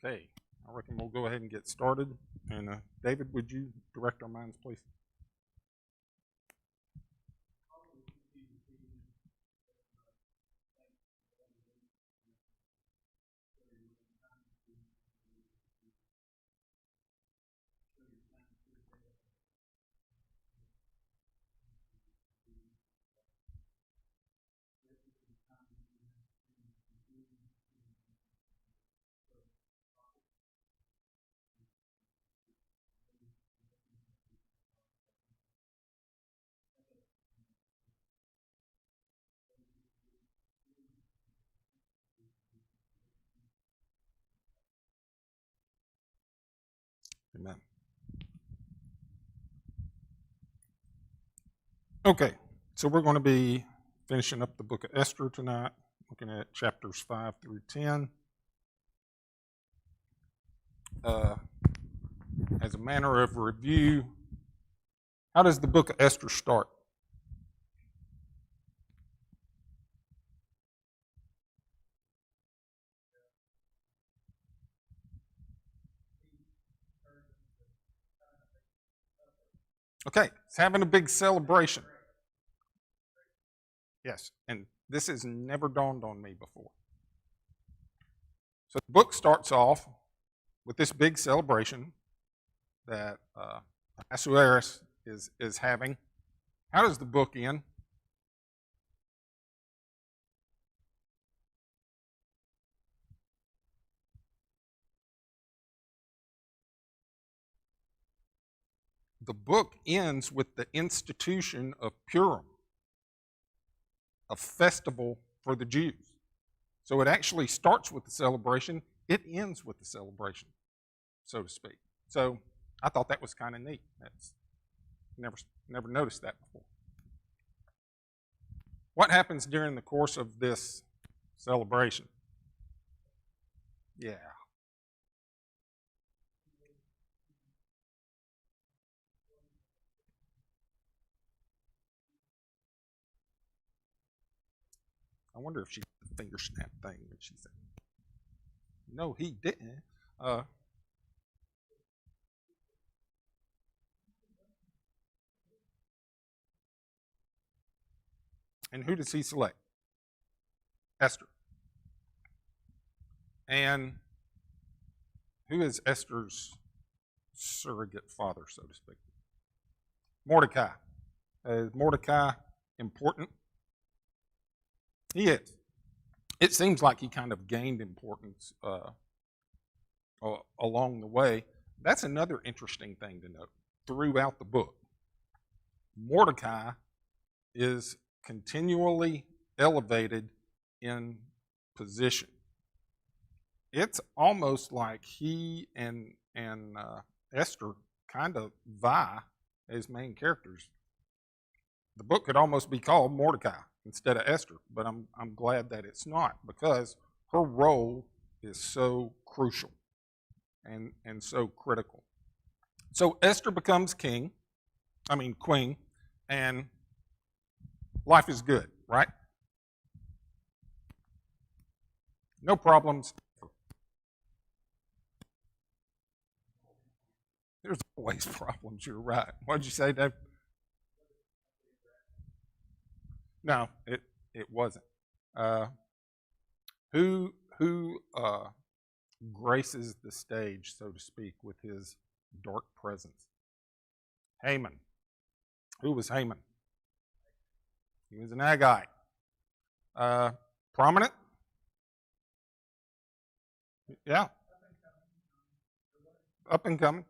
Okay, I reckon we'll go ahead and get started. And David, would you direct our minds, please? Amen. Okay, so we're going to be finishing up the book of Esther tonight, looking at chapters 5 through 10. As a manner of review, how does the book of Esther start? Okay, it's having a big celebration. Yes, and this has never dawned on me before. So the book starts off with this big celebration that Ahasuerus is having. How does the book end? The book ends with the institution of Purim, a festival for the Jews. So it actually starts with the celebration, it ends with the celebration, so to speak. So I thought that was kind of neat. That's never noticed that before. What happens during the course of this celebration? Yeah. I wonder if she did the finger snap thing that she said. No, he didn't. And who does he select? Esther. And who is Esther's surrogate father, so to speak? Mordecai. Is Mordecai important? He is. It seems like he kind of gained importance along the way. That's another interesting thing to note throughout the book. Mordecai is continually elevated in position. It's almost like he and Esther kind of vie as main characters. The book could almost be called Mordecai instead of Esther, but I'm glad that it's not, because her role is so crucial and so critical. So Esther becomes queen, and life is good, right? No problems. There's always problems, you're right. What did you say, Dave? No, it wasn't. Who graces the stage, so to speak, with his dark presence? Haman. Who was Haman? He was an Agagite. Prominent? Yeah. Up and coming.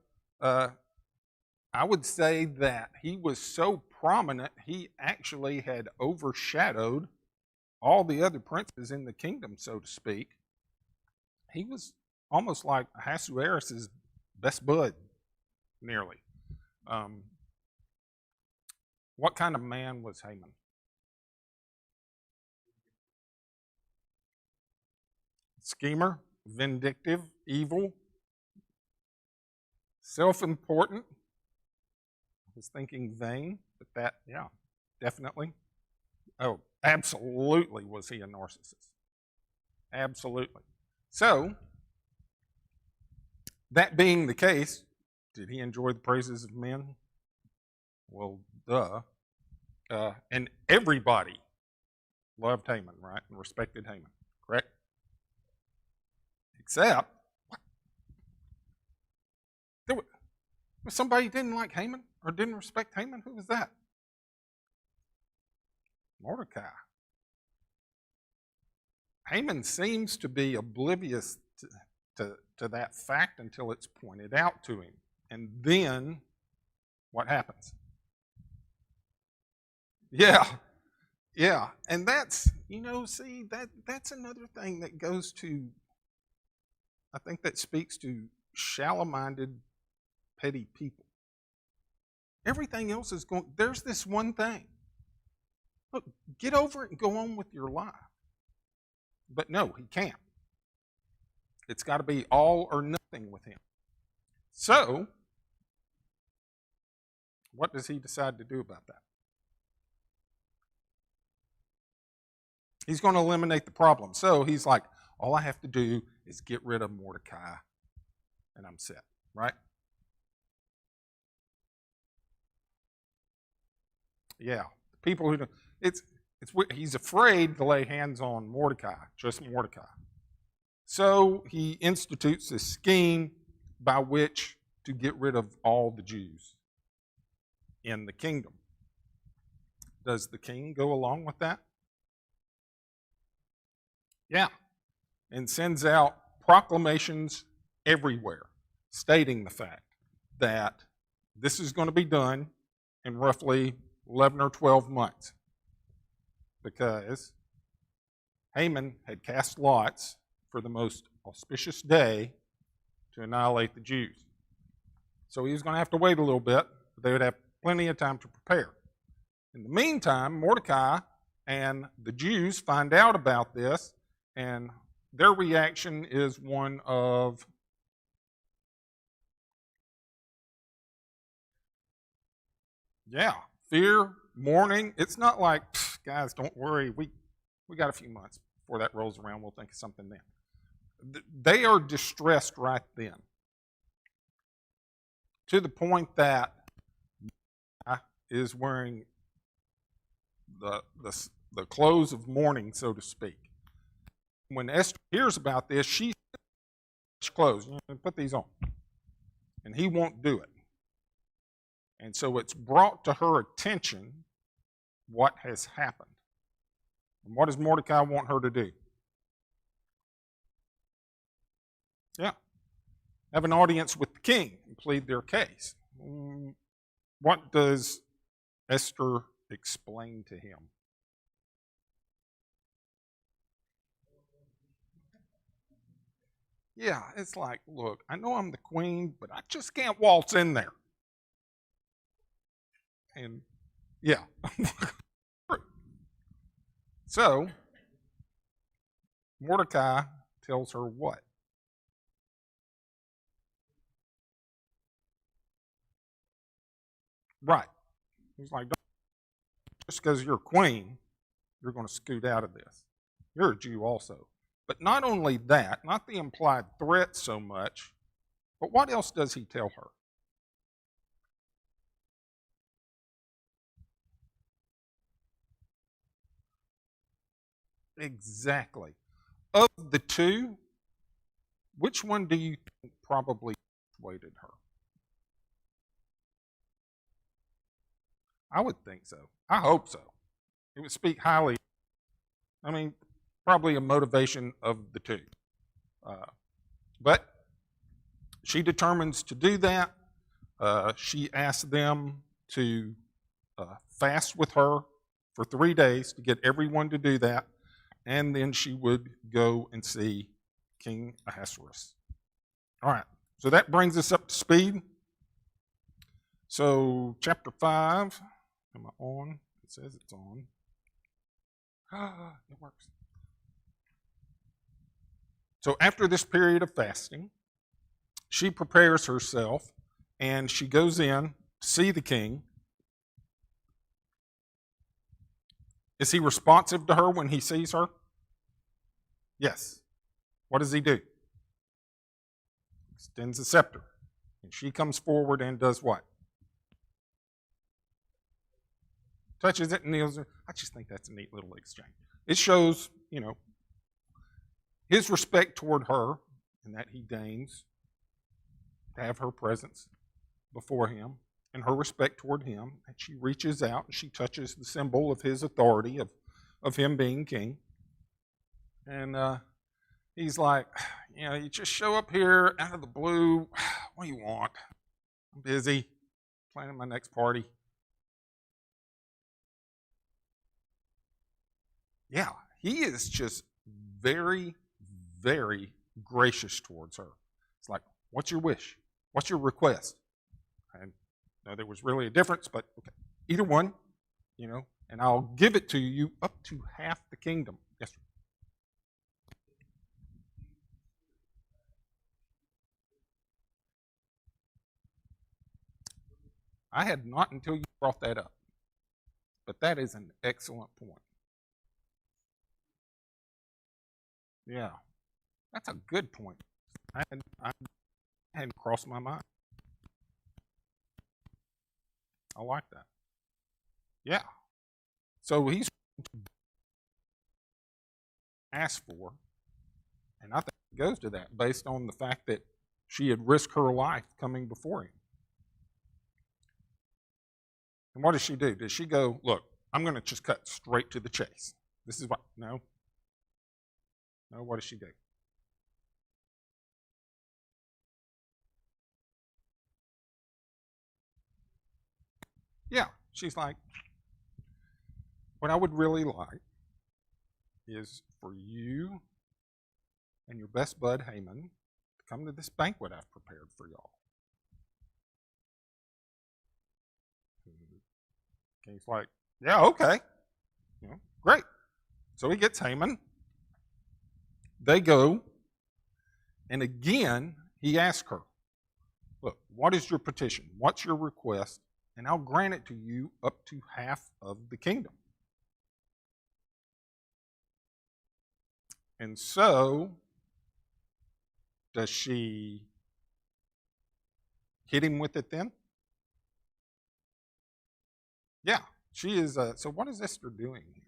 I would say that he was so prominent, he actually had overshadowed all the other princes in the kingdom, so to speak. He was almost like Ahasuerus' best bud, nearly. What kind of man was Haman? Schemer, vindictive, evil, self-important. I was thinking vain, but that, yeah, definitely. Oh, absolutely was he a narcissist. Absolutely. So, That being the case, did he enjoy the praises of men? Well, duh. And everybody loved Haman, right? And respected Haman, correct? Except, there was somebody who didn't like Haman or didn't respect Haman. Who was that? Mordecai. Haman seems to be oblivious to that fact until it's pointed out to him. And then, what happens? Yeah. And that's, that's another thing that goes to, I think that speaks to shallow-minded, petty people. Everything else is going, there's this one thing. Look, get over it and go on with your life. But no, he can't. It's got to be all or nothing with him. So, what does he decide to do about that? He's going to eliminate the problem. So he's like, all I have to do is get rid of Mordecai, and I'm set, right? Yeah, people who he's afraid to lay hands on Mordecai, just Mordecai. So he institutes this scheme by which to get rid of all the Jews in the kingdom. Does the king go along with that? Yeah, and sends out proclamations everywhere stating the fact that this is going to be done in roughly 11 or 12 months because Haman had cast lots for the most auspicious day to annihilate the Jews. So he was going to have to wait a little bit, but they would have plenty of time to prepare. In the meantime, Mordecai and the Jews find out about this, and their reaction is one of fear, mourning. It's not like, guys, don't worry, we got a few months before that rolls around, we'll think of something then. They are distressed right then, to the point that is wearing the clothes of mourning, so to speak. When Esther hears about this, she says, clothes, put these on. And he won't do it. And so it's brought to her attention what has happened. And what does Mordecai want her to do? Yeah. Have an audience with the king and plead their case. What does Esther explain to him? Yeah, it's like, look, I know I'm the queen, but I just can't waltz in there. And yeah. So, Mordecai tells her what? Right. He's like, just because you're a queen, you're going to scoot out of this. You're a Jew also. But not only that, not the implied threat so much, but what else does he tell her? Exactly. Of the two, which one do you think probably persuaded her? I would think so. I hope so. It would speak highly. I mean, probably a motivation of the two. But she determines to do that. She asks them to fast with her for 3 days to get everyone to do that. And then she would go and see King Ahasuerus. All right, so that brings us up to speed. So, chapter 5, am I on? It says it's on. It works. So, after this period of fasting, she prepares herself and she goes in to see the king. Is he responsive to her when he sees her? Yes. What does he do? extends a scepter. And she comes forward and does what? Touches it and kneels. I just think that's a neat little exchange. It shows, his respect toward her and that he deigns to have her presence before him, and her respect toward him, and she reaches out and she touches the symbol of his authority, of him being king. And he's like, you just show up here out of the blue. What do you want? I'm busy planning my next party. Yeah, he is just very, very gracious towards her. It's like, what's your wish? What's your request? And there was really a difference, but okay, either one, and I'll give it to you up to half the kingdom. Yes, sir. I had not until you brought that up, but that is an excellent point. Yeah, that's a good point. I hadn't crossed my mind. I like that. Yeah. So he's asked for, and I think it goes to that based on the fact that she had risked her life coming before him. And what does she do? Does she go, look, I'm going to just cut straight to the chase? This is what? No. No, what does she do? Yeah, she's like, what I would really like is for you and your best bud Haman to come to this banquet I've prepared for y'all. And he's like, yeah, okay. Great. So he gets Haman. They go, and again, he asks her, look, what is your petition? What's your request? And I'll grant it to you up to half of the kingdom. And so, does she hit him with it then? Yeah, she is. So what is Esther doing here?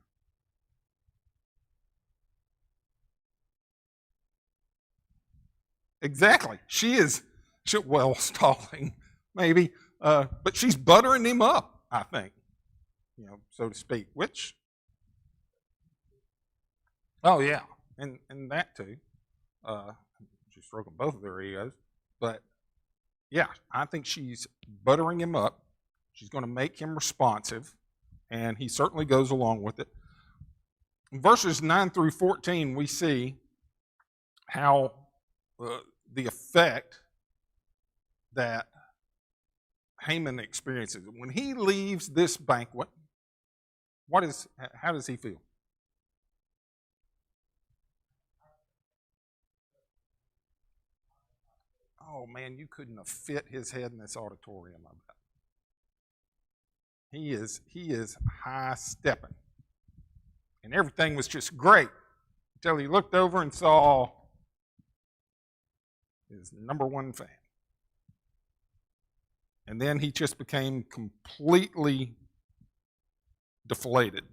Exactly. She is, stalling, maybe, but she's buttering him up, I think, so to speak, which, oh, yeah, and that too. She's stroking both of their egos, but, yeah, I think she's buttering him up. She's going to make him responsive, and he certainly goes along with it. In verses 9 through 14, we see how the effect that Haman experiences. When he leaves this banquet, how does he feel? Oh man, you couldn't have fit his head in this auditorium, I bet. He is high stepping. And everything was just great until he looked over and saw his number one fan. And then he just became completely deflated.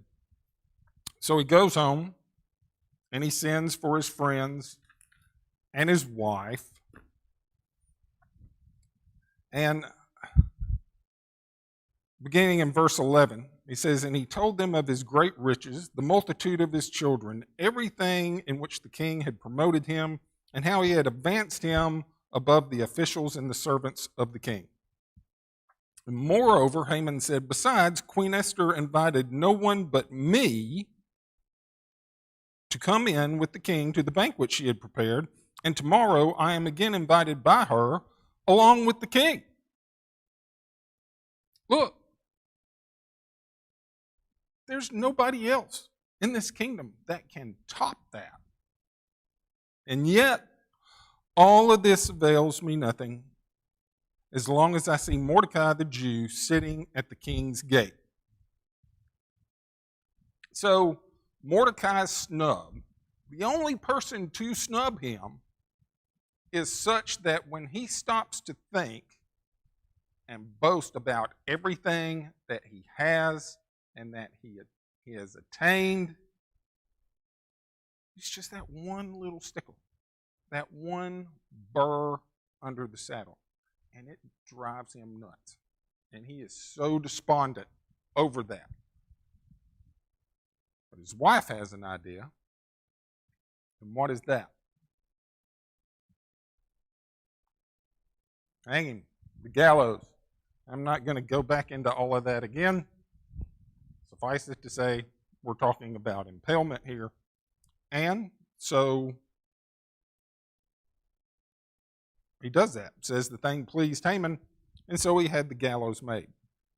So he goes home and he sends for his friends and his wife. And beginning in verse 11, he says, and he told them of his great riches, the multitude of his children, everything in which the king had promoted him, and how he had advanced him above the officials and the servants of the king. And moreover, Haman said, besides, Queen Esther invited no one but me to come in with the king to the banquet she had prepared, and tomorrow I am again invited by her along with the king. Look, there's nobody else in this kingdom that can top that. And yet, all of this avails me nothing as long as I see Mordecai the Jew sitting at the king's gate. So, Mordecai's snub, the only person to snub him is such that when he stops to think and boast about everything that he has and that he has attained, it's just that one little stickle, that one burr under the saddle, and it drives him nuts. And he is so despondent over that. But his wife has an idea. And what is that? Hanging, the gallows. I'm not going to go back into all of that again. Suffice it to say, we're talking about impalement here. And so he does that. It says the thing pleased Haman, and so he had the gallows made.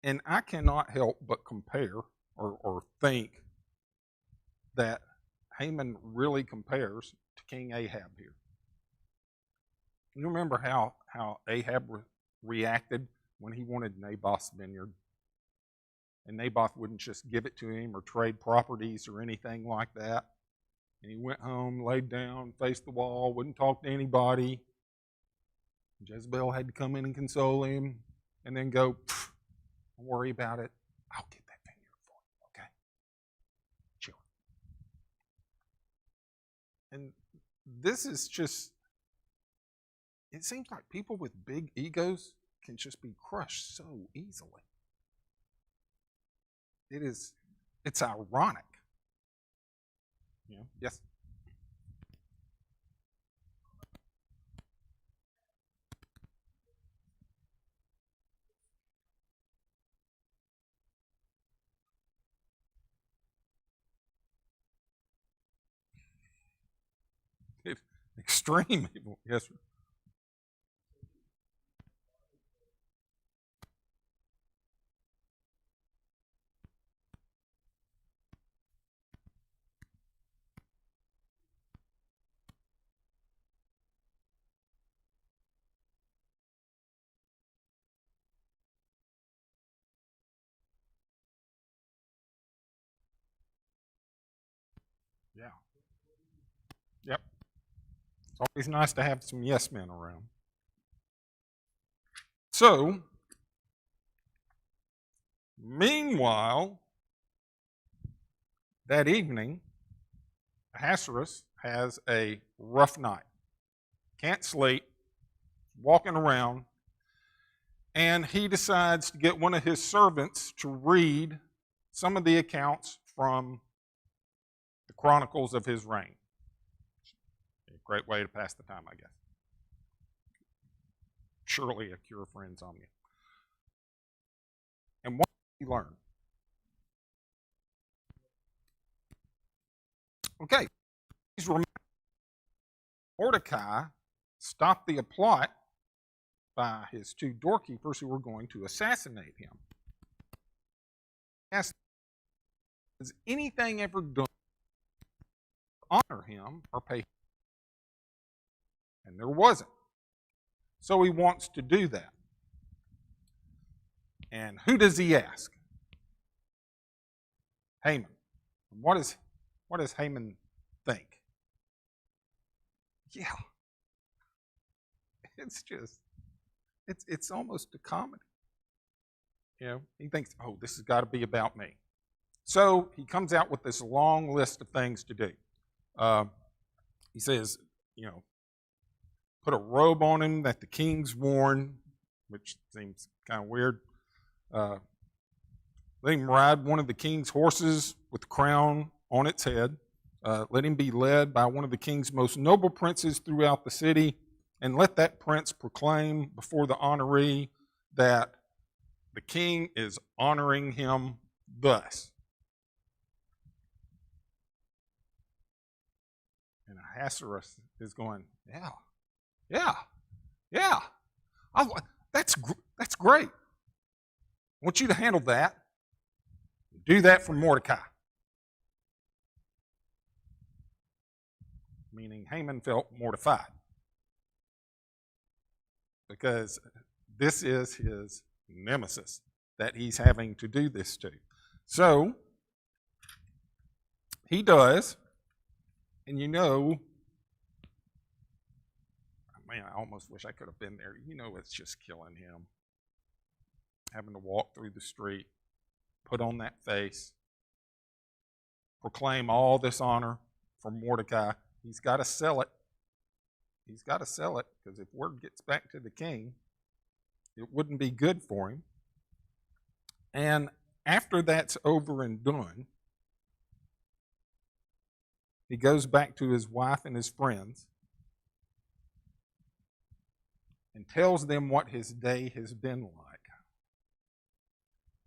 And I cannot help but compare or think that Haman really compares to King Ahab here. You remember how Ahab reacted when he wanted Naboth's vineyard? And Naboth wouldn't just give it to him or trade properties or anything like that. And he went home, laid down, faced the wall, wouldn't talk to anybody. Jezebel had to come in and console him and then go, don't worry about it. I'll get that vineyard for you, okay? Chill. And this is just, it seems like people with big egos can just be crushed so easily. It's ironic. You know? Yes? Extreme evil. Yes, sir. Yeah. Yep. It's always nice to have some yes men around. So, meanwhile, that evening, Ahasuerus has a rough night. Can't sleep, walking around, and he decides to get one of his servants to read some of the accounts from the chronicles of his reign. A great way to pass the time, I guess. Surely a cure for insomnia. And what did he learn? Okay, he's reminded Mordecai stopped the plot by his two doorkeepers who were going to assassinate him. Asked, has anything ever done to honor him or pay him? And there wasn't. So he wants to do that. And who does he ask? Haman. What does Haman think? Yeah. It's almost a comedy. You know, he thinks, oh, this has got to be about me. So he comes out with this long list of things to do. He says, you know, put a robe on him that the king's worn, which seems kind of weird. Let him ride one of the king's horses with the crown on its head. Let him be led by one of the king's most noble princes throughout the city, and let that prince proclaim before the honoree that the king is honoring him thus. And Ahasuerus is going, yeah. That's great. I want you to handle that. Do that for Mordecai. Meaning Haman felt mortified. Because this is his nemesis that he's having to do this to. So, he does, and you know, Man, I almost wish I could have been there. It's just killing him. Having to walk through the street, put on that face, proclaim all this honor from Mordecai. He's got to sell it. He's got to sell it, because if word gets back to the king, it wouldn't be good for him. And after that's over and done, he goes back to his wife and his friends and tells them what his day has been like.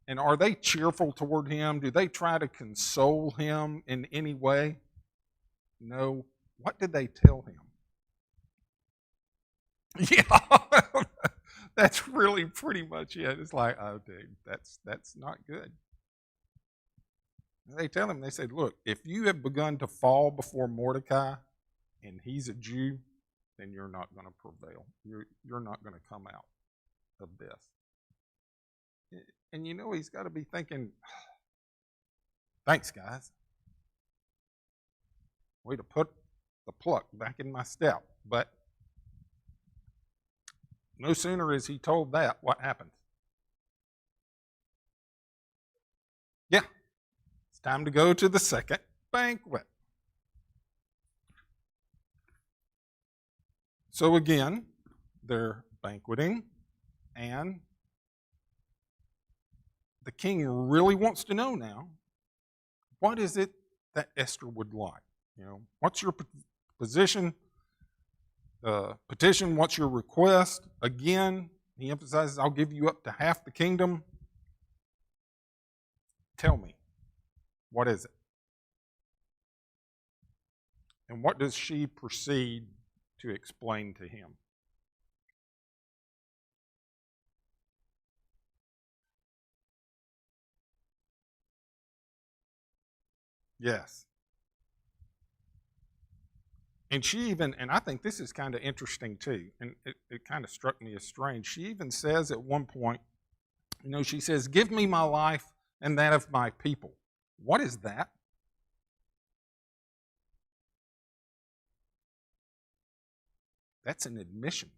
And are they cheerful toward him? Do they try to console him in any way? No. What did they tell him? Yeah, that's really pretty much it. It's like, oh, dude, that's not good. They tell him, they said, look, if you have begun to fall before Mordecai and he's a Jew, then you're not going to prevail. You're not going to come out of this. And he's got to be thinking, thanks, guys. Way to put the pluck back in my step. But no sooner is he told that, what happens? Yeah, it's time to go to the second banquet. So again, they're banqueting, and the king really wants to know now, what is it that Esther would like? What's your petition? What's your request? Again, he emphasizes, I'll give you up to half the kingdom. Tell me, what is it? And what does she proceed to explain to him? Yes. And she even, and I think this is kind of interesting too, and it kind of struck me as strange. She even says at one point, she says, give me my life and that of my people. What is that? That's an admission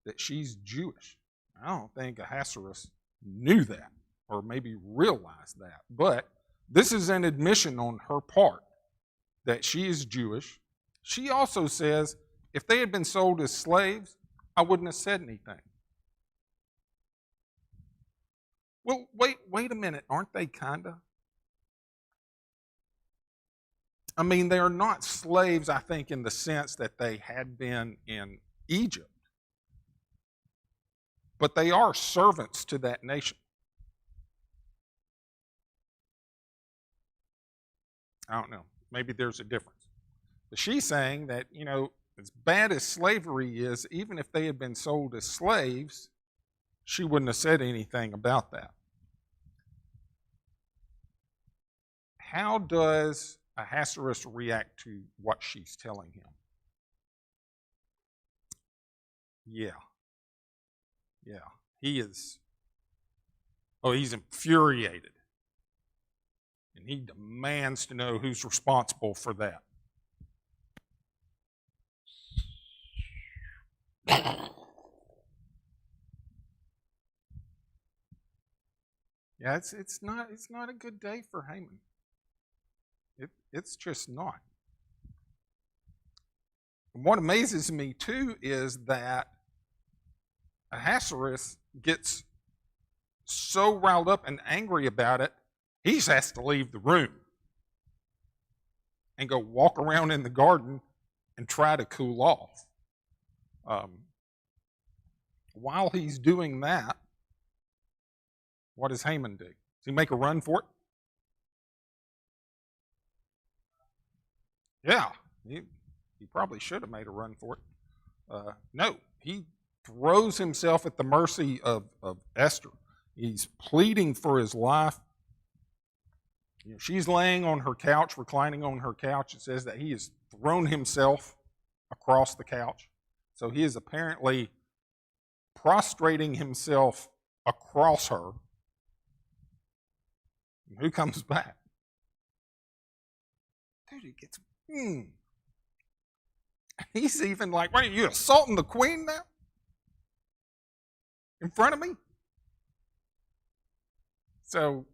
that she's Jewish. I don't think Ahasuerus knew that or maybe realized that. But this is an admission on her part that she is Jewish. She also says, if they had been sold as slaves, I wouldn't have said anything. Well, wait a minute. Aren't they kind of? I mean, they are not slaves, I think, in the sense that they had been in Egypt. But they are servants to that nation. I don't know. Maybe there's a difference. But she's saying that, as bad as slavery is, even if they had been sold as slaves, she wouldn't have said anything about that. How does Ahasuerus react to what she's telling him? Yeah. He is, he's infuriated. And he demands to know who's responsible for that. Yeah, it's not a good day for Haman. It's just not. And what amazes me too is that Ahasuerus gets so riled up and angry about it, he just has to leave the room and go walk around in the garden and try to cool off. While he's doing that, what does Haman do? Does he make a run for it? Yeah, he probably should have made a run for it. No, he throws himself at the mercy of Esther. He's pleading for his life. She's laying on her couch, reclining on her couch. It says that he has thrown himself across the couch. So he is apparently prostrating himself across her. And who comes back? Dude, it gets... He's even like, "What are you assaulting the queen now? In front of me?" So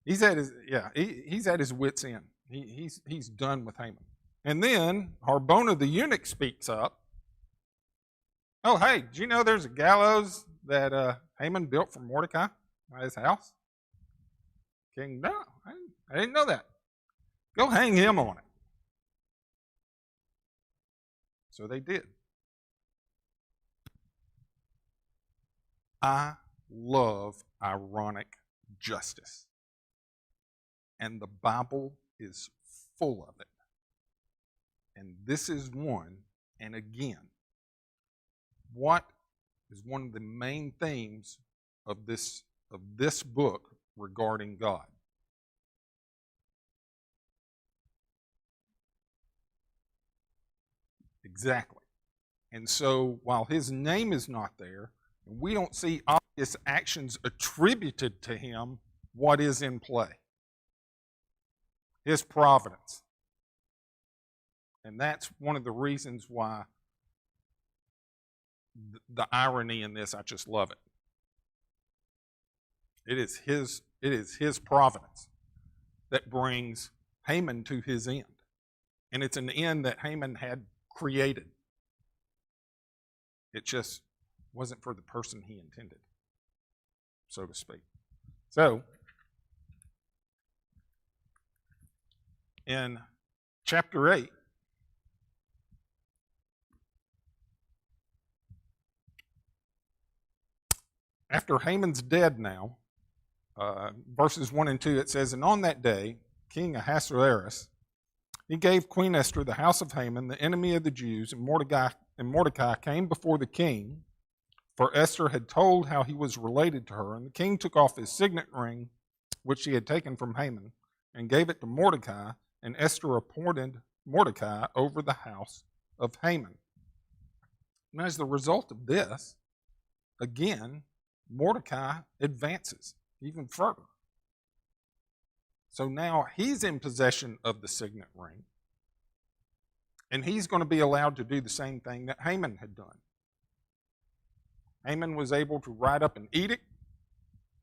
he's at his wits' end. He's done with Haman. And then Harbona the eunuch speaks up. "Oh, hey, did you know there's a gallows that Haman built for Mordecai at his house?" King, "No, I didn't know that. Go hang him on it." So they did. I love ironic justice. And the Bible is full of it. And this is one, and again, what is one of the main themes of this book regarding God? Exactly. And so while his name is not there, and we don't see obvious actions attributed to him, what is in play? His providence. And that's one of the reasons why the irony in this, I just love it. It is his providence that brings Haman to his end. And it's an end that Haman had created. It just wasn't for the person he intended, so to speak. So, in chapter 8, after Haman's dead now, verses 1 and 2, it says, "And on that day, King Ahasuerus, he gave Queen Esther the house of Haman, the enemy of the Jews, and Mordecai came before the king, for Esther had told how he was related to her. And the king took off his signet ring, which he had taken from Haman, and gave it to Mordecai, and Esther appointed Mordecai over the house of Haman." And as the result of this, again, Mordecai advances even further. So now he's in possession of the signet ring, and he's going to be allowed to do the same thing that Haman had done. Haman was able to write up an edict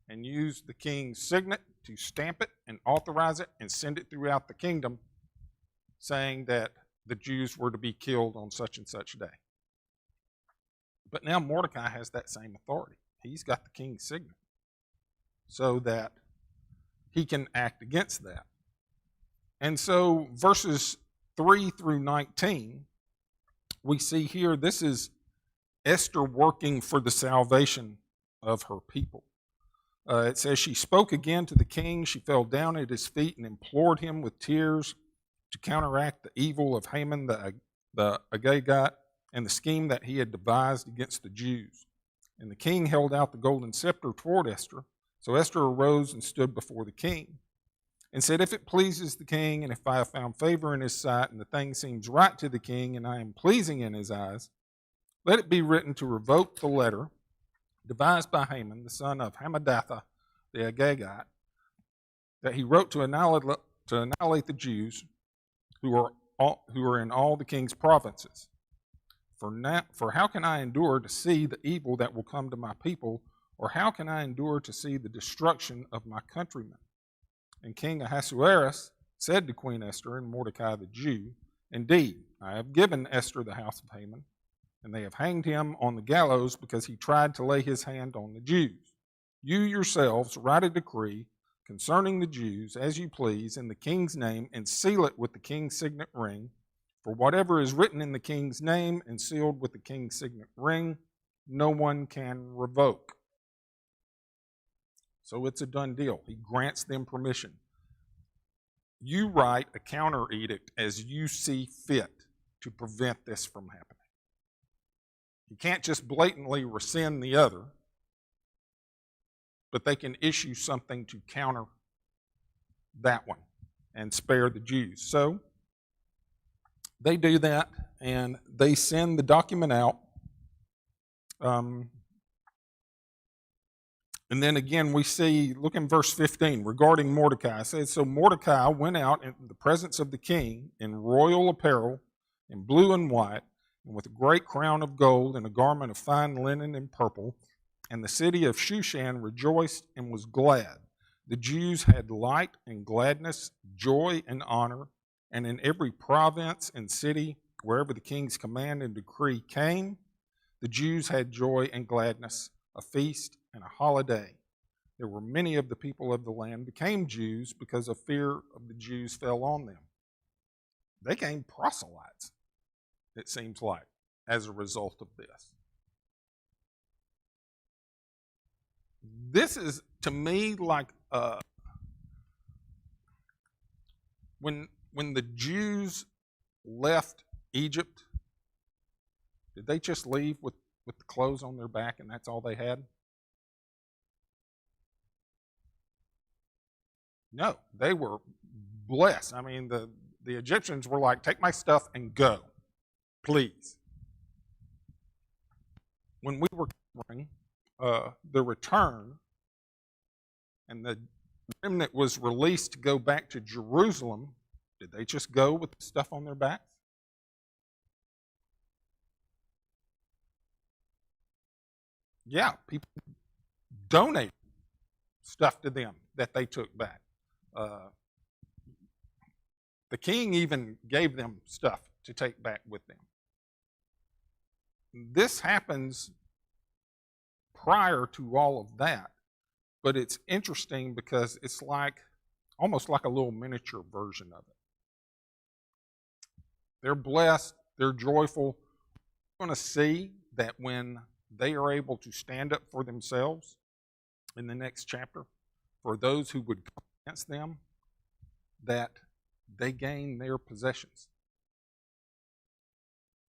and use the king's signet to stamp it and authorize it and send it throughout the kingdom, saying that the Jews were to be killed on such and such day. But now Mordecai has that same authority. He's got the king's signet, so that he can act against that. And so verses 3 through 19, we see here this is Esther working for the salvation of her people. It says, "She spoke again to the king. She fell down at his feet and implored him with tears to counteract the evil of Haman the Agagite and the scheme that he had devised against the Jews. And the king held out the golden scepter toward Esther. So Esther arose and stood before the king and said, 'If it pleases the king, and if I have found favor in his sight, and the thing seems right to the king, and I am pleasing in his eyes, let it be written to revoke the letter devised by Haman, the son of Hammedatha the Agagite, that he wrote to annihilate the Jews who are in all the king's provinces. For how can I endure to see the evil that will come to my people, or how can I endure to see the destruction of my countrymen?' And King Ahasuerus said to Queen Esther and Mordecai the Jew, 'Indeed, I have given Esther the house of Haman, and they have hanged him on the gallows because he tried to lay his hand on the Jews. You yourselves write a decree concerning the Jews as you please in the king's name, and seal it with the king's signet ring. For whatever is written in the king's name and sealed with the king's signet ring, no one can revoke.' So it's a done deal. He grants them permission. You write a counter edict as you see fit to prevent this from happening. You can't just blatantly rescind the other, but they can issue something to counter that one and spare the Jews. So they do that, and they send the document out. And then again, we see, look in verse 15, regarding Mordecai. It says, so Mordecai went out in the presence of the king in royal apparel, in blue and white, and with a great crown of gold and a garment of fine linen and purple. And the city of Shushan rejoiced and was glad. The Jews had light and gladness, joy and honor, and in every province and city, wherever the king's command and decree came, the Jews had joy and gladness, a feast and a holiday. There were many of the people of the land became Jews because a fear of the Jews fell on them. They became proselytes, it seems like, as a result of this. This is, to me, like when the Jews left Egypt, did they just leave with the clothes on their back and that's all they had? No, they were blessed. I mean, the Egyptians were like, take my stuff and go, please. When we were covering the return and the remnant was released to go back to Jerusalem, did they just go with the stuff on their backs? Yeah, people donated stuff to them that they took back. The king even gave them stuff to take back with them. This happens prior to all of that, but it's interesting because it's like almost like a little miniature version of it. They're blessed, they're joyful. We're going to see that when they are able to stand up for themselves in the next chapter, for those who would come against them, that they gain their possessions.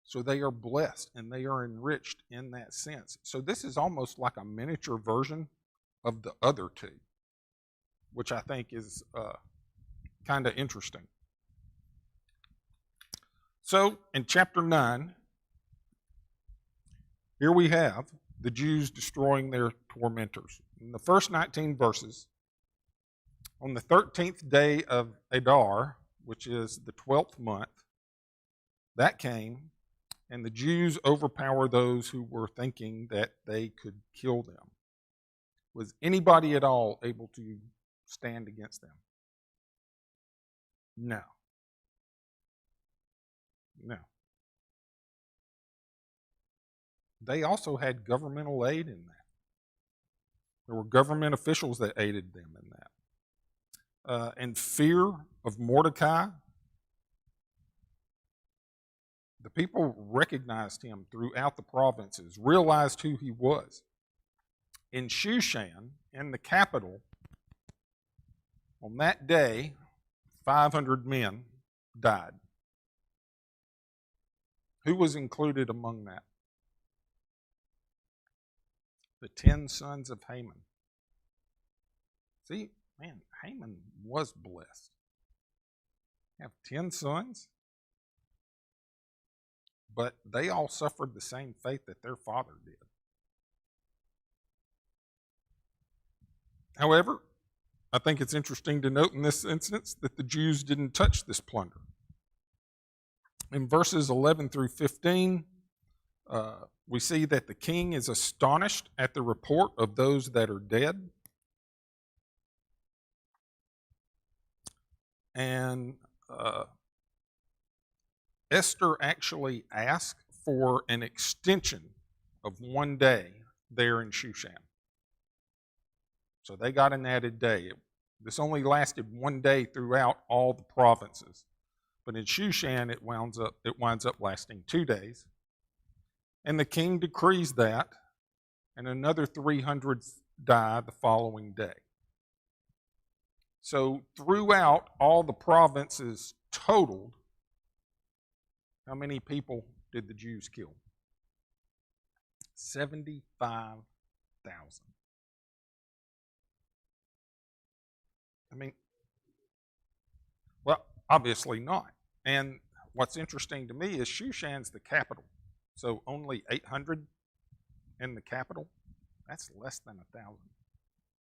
So they are blessed and they are enriched in that sense. So this is almost like a miniature version of the other two, which I think is kind of interesting. So in chapter 9, here we have the Jews destroying their tormentors. In the first 19 verses, on the 13th day of Adar, which is the 12th month, that came, and the Jews overpower those who were thinking that they could kill them. Was anybody at all able to stand against them? No. No. They also had governmental aid in that. There were government officials that aided them in that. And fear of Mordecai, the people recognized him throughout the provinces, realized who he was. In Shushan, in the capital, on that day, 500 men died. Who was included among that? The 10 sons of Haman. See, man, Haman was blessed. Have 10 sons, but they all suffered the same fate that their father did. However, I think it's interesting to note in this instance that the Jews didn't touch this plunder. In verses 11 through 15, we see that the king is astonished at the report of those that are dead. And Esther actually asked for an extension of 1 day there in Shushan. So they got an added day. This only lasted 1 day throughout all the provinces. But in Shushan, it winds up lasting 2 days. And the king decrees that, and another 300 die the following day. So throughout all the provinces totaled, how many people did the Jews kill? 75,000. I mean, well, obviously not. And what's interesting to me is Shushan's the capital. So only 800 in the capital, that's less than 1,000.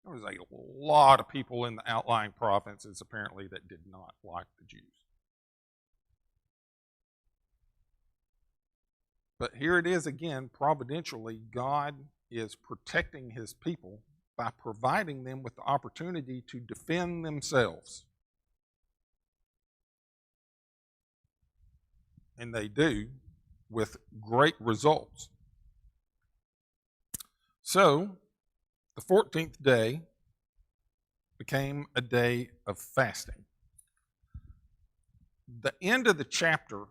There was a lot of people in the outlying provinces apparently that did not like the Jews. But here it is again, providentially, God is protecting his people by providing them with the opportunity to defend themselves. And they do with great results. So, the 14th day became a day of fasting. The end of the chapter,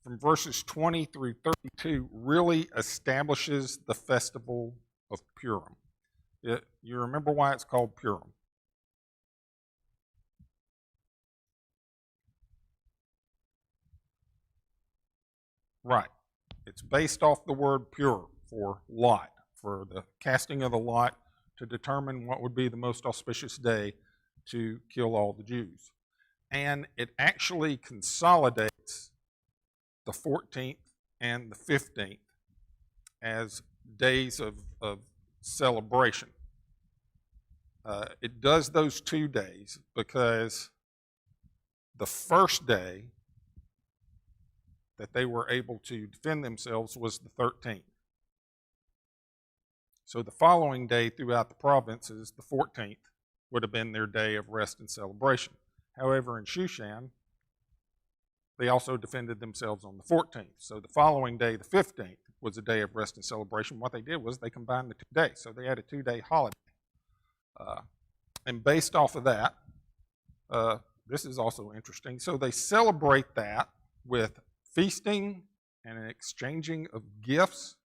from verses 20 through 32, really establishes the festival of Purim. You remember why it's called Purim? Right. It's based off the word pure for lot, for the casting of the lot to determine what would be the most auspicious day to kill all the Jews. And it actually consolidates the 14th and the 15th as days of celebration. It does those 2 days because the first day that they were able to defend themselves was the 13th. So the following day throughout the provinces, the 14th, would have been their day of rest and celebration. However, in Shushan, they also defended themselves on the 14th. So the following day, the 15th, was a day of rest and celebration. What they did was they combined the 2 days. So they had a 2-day holiday. And based off of that, this is also interesting. So they celebrate that with feasting and an exchanging of gifts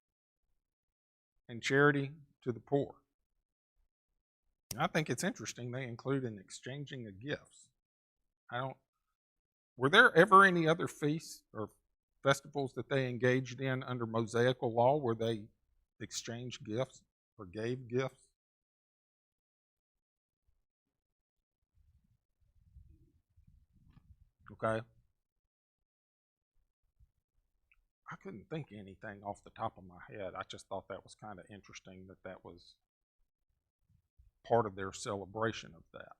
and charity to the poor. And I think it's interesting they include an exchanging of gifts. Were there ever any other feasts or festivals that they engaged in under Mosaical law where they exchanged gifts or gave gifts? Okay. I couldn't think of anything off the top of my head. I just thought that was kind of interesting that was part of their celebration of that.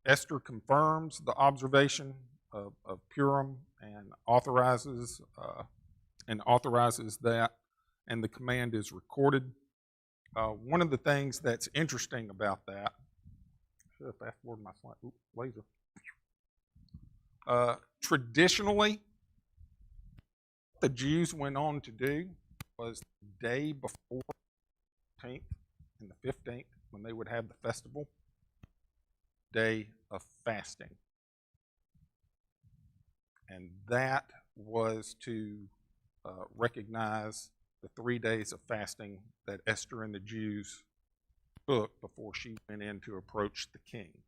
Esther confirms the observation of Purim and authorizes that, and the command is recorded. One of the things that's interesting about that, I should have fast forwarded my slide. Ooh, laser. Traditionally, what the Jews went on to do was the day before the 14th and the 15th, when they would have the festival, day of fasting. And that was to recognize the 3 days of fasting that Esther and the Jews took before she went in to approach the king.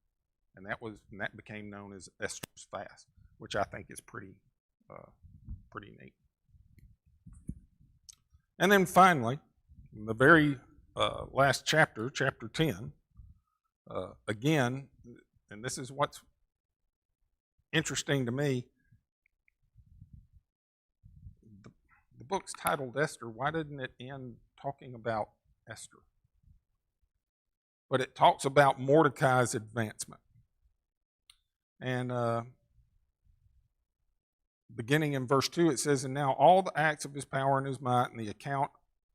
And that became known as Esther's fast, which I think is pretty neat. And then finally, in the very last chapter, chapter 10, again, and this is what's interesting to me, the book's titled Esther. Why didn't it end talking about Esther? But it talks about Mordecai's advancement. And beginning in verse 2, it says, "And now all the acts of his power and his might and the account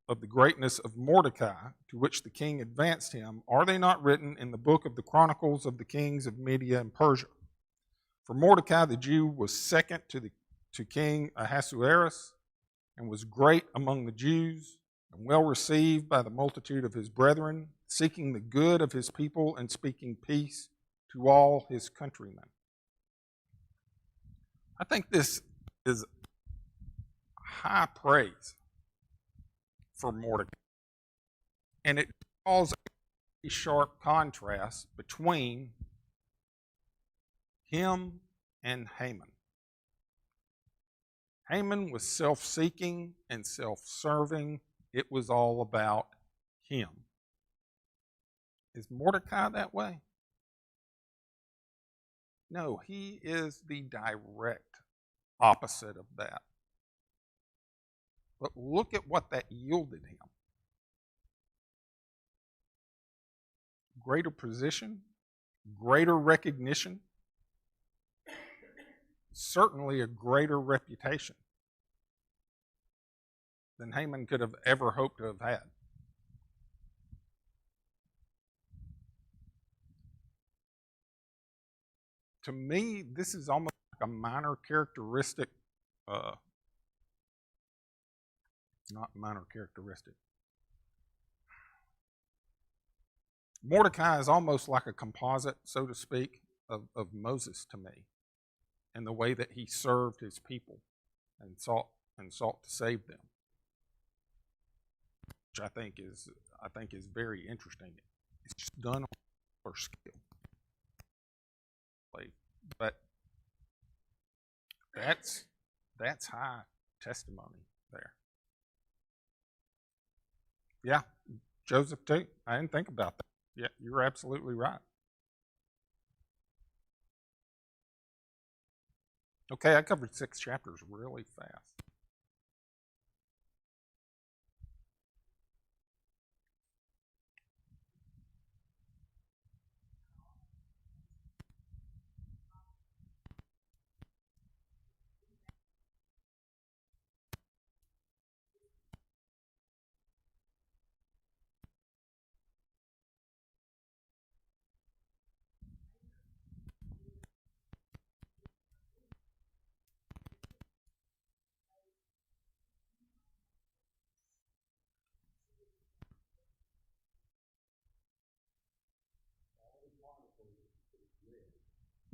of the greatness of Mordecai, to which the king advanced him, are they not written in the book of the Chronicles of the kings of Media and Persia? For Mordecai the Jew was second to King Ahasuerus, and was great among the Jews, and well received by the multitude of his brethren, seeking the good of his people and speaking peace to all his countrymen." I think this is high praise for Mordecai. And it draws a sharp contrast between him and Haman. Haman was self-seeking and self-serving. It was all about him. Is Mordecai that way? No, he is the direct opposite of that. But look at what that yielded him. Greater position, greater recognition, certainly a greater reputation than Haman could have ever hoped to have had. To me, this is almost like a minor characteristic, not minor characteristic. Mordecai is almost like a composite, so to speak, of Moses to me, in the way that he served his people and sought to save them, which I think is very interesting. It's just done for skill, but that's high testimony there. Yeah, Joseph too. I didn't think about that. Yeah, you're absolutely right. Okay, I covered 6 chapters really fast.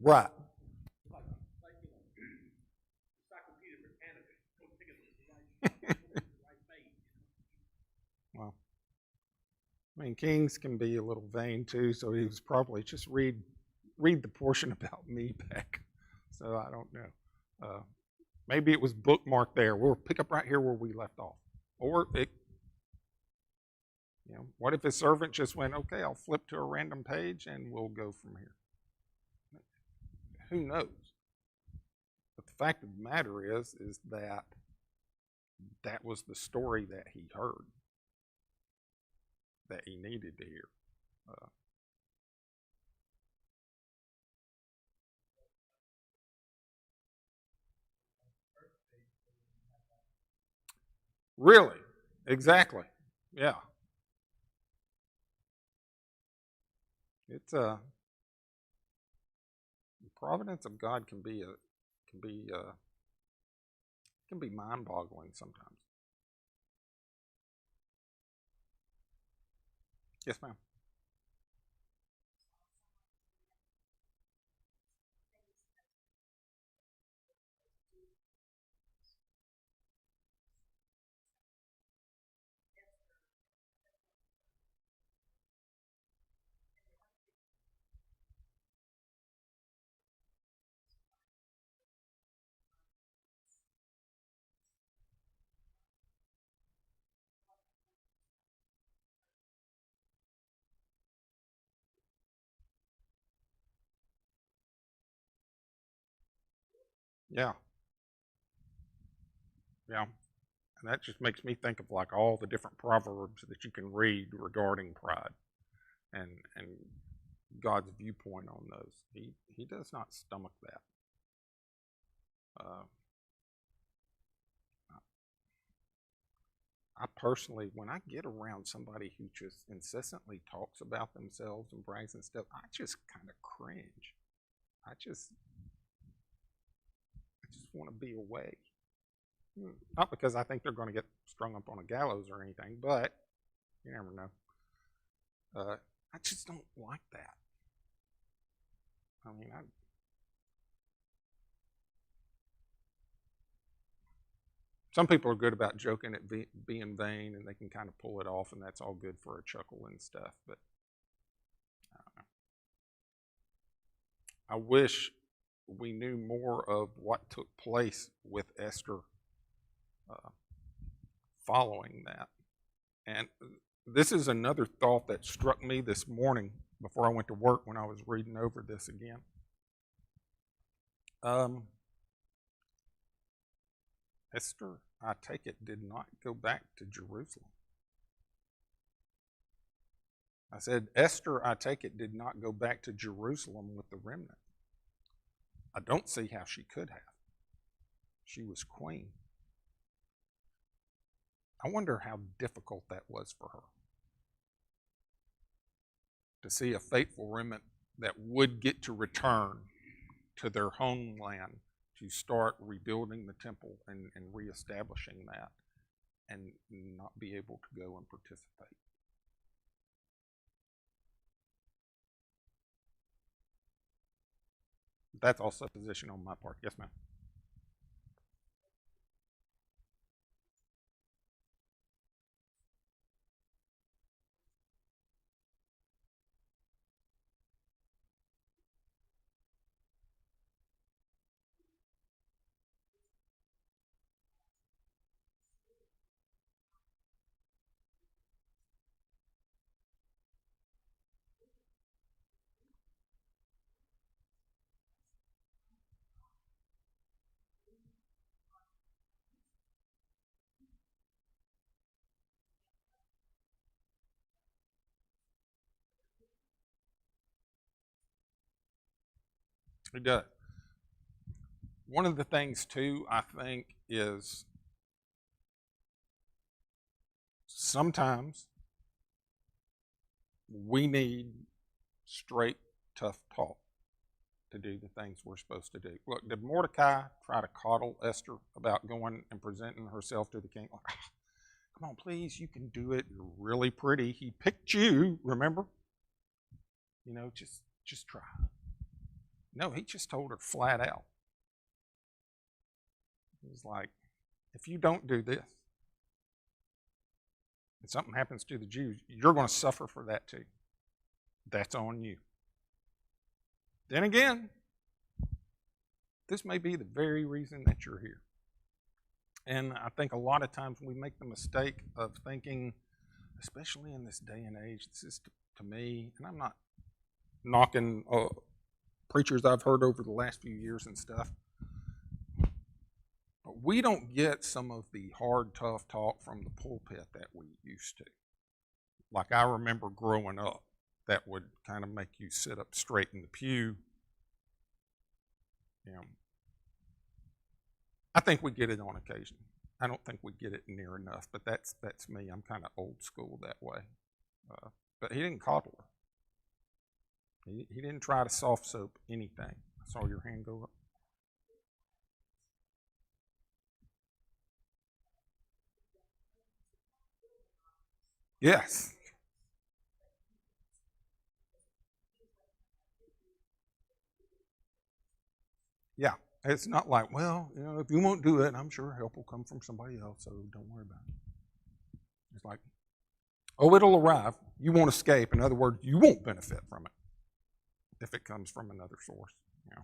Right. Well, I mean, kings can be a little vain too, so he was probably just read the portion about me back. So I don't know. Maybe it was bookmarked there. We'll pick up right here where we left off. Or it, what if his servant just went, okay, I'll flip to a random page and we'll go from here. Who knows? But the fact of the matter is that was the story that he heard, that he needed to hear. Really? Exactly. Yeah. It's the providence of God can be mind-boggling sometimes. Yes, ma'am. Yeah. Yeah. And that just makes me think of like all the different proverbs that you can read regarding pride and God's viewpoint on those. He does not stomach that. I personally, when I get around somebody who just incessantly talks about themselves and brags and stuff, I just kind of cringe. I just want to be away. Not because I think they're going to get strung up on a gallows or anything, but you never know. I just don't like that. I mean, some people are good about joking at being vain, and they can kind of pull it off, and that's all good for a chuckle and stuff. But I don't know. I wish we knew more of what took place with Esther following that. And this is another thought that struck me this morning before I went to work when I was reading over this again. Esther, I take it, did not go back to Jerusalem. I said, Esther, I take it, did not go back to Jerusalem with the remnant. I don't see how she could have. She was queen. I wonder how difficult that was for her. To see a faithful remnant that would get to return to their homeland to start rebuilding the temple and reestablishing that, and not be able to go and participate. That's also a position on my part. Yes, ma'am. It does. One of the things, too, I think, is sometimes we need straight, tough talk to do the things we're supposed to do. Look, did Mordecai try to coddle Esther about going and presenting herself to the king? Like, come on, please, you can do it. You're really pretty. He picked you, remember? You know, just try. No, he just told her flat out. He was like, if you don't do this, and something happens to the Jews, you're going to suffer for that too. That's on you. Then again, this may be the very reason that you're here. And I think a lot of times we make the mistake of thinking, especially in this day and age, this is to me, and I'm not knocking preachers I've heard over the last few years and stuff, but we don't get some of the hard, tough talk from the pulpit that we used to. Like I remember growing up, that would kind of make you sit up straight in the pew. You know, I think we get it on occasion. I don't think we get it near enough, but that's me. I'm kind of old school that way. But he didn't coddle her. He didn't try to soft soap anything. I saw your hand go up. Yes. Yeah. It's not like, well, you know, if you won't do it, I'm sure help will come from somebody else, so don't worry about it. It's like, oh, it'll arrive. You won't escape. In other words, you won't benefit from it if it comes from another source. You know.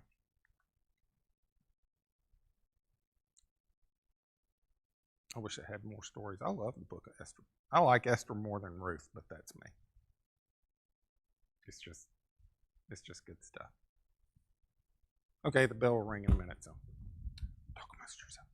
I wish I had more stories. I love the book of Esther. I like Esther more than Ruth, but that's me. It's just good stuff. Okay, the bell will ring in a minute, so talk amongst yourselves.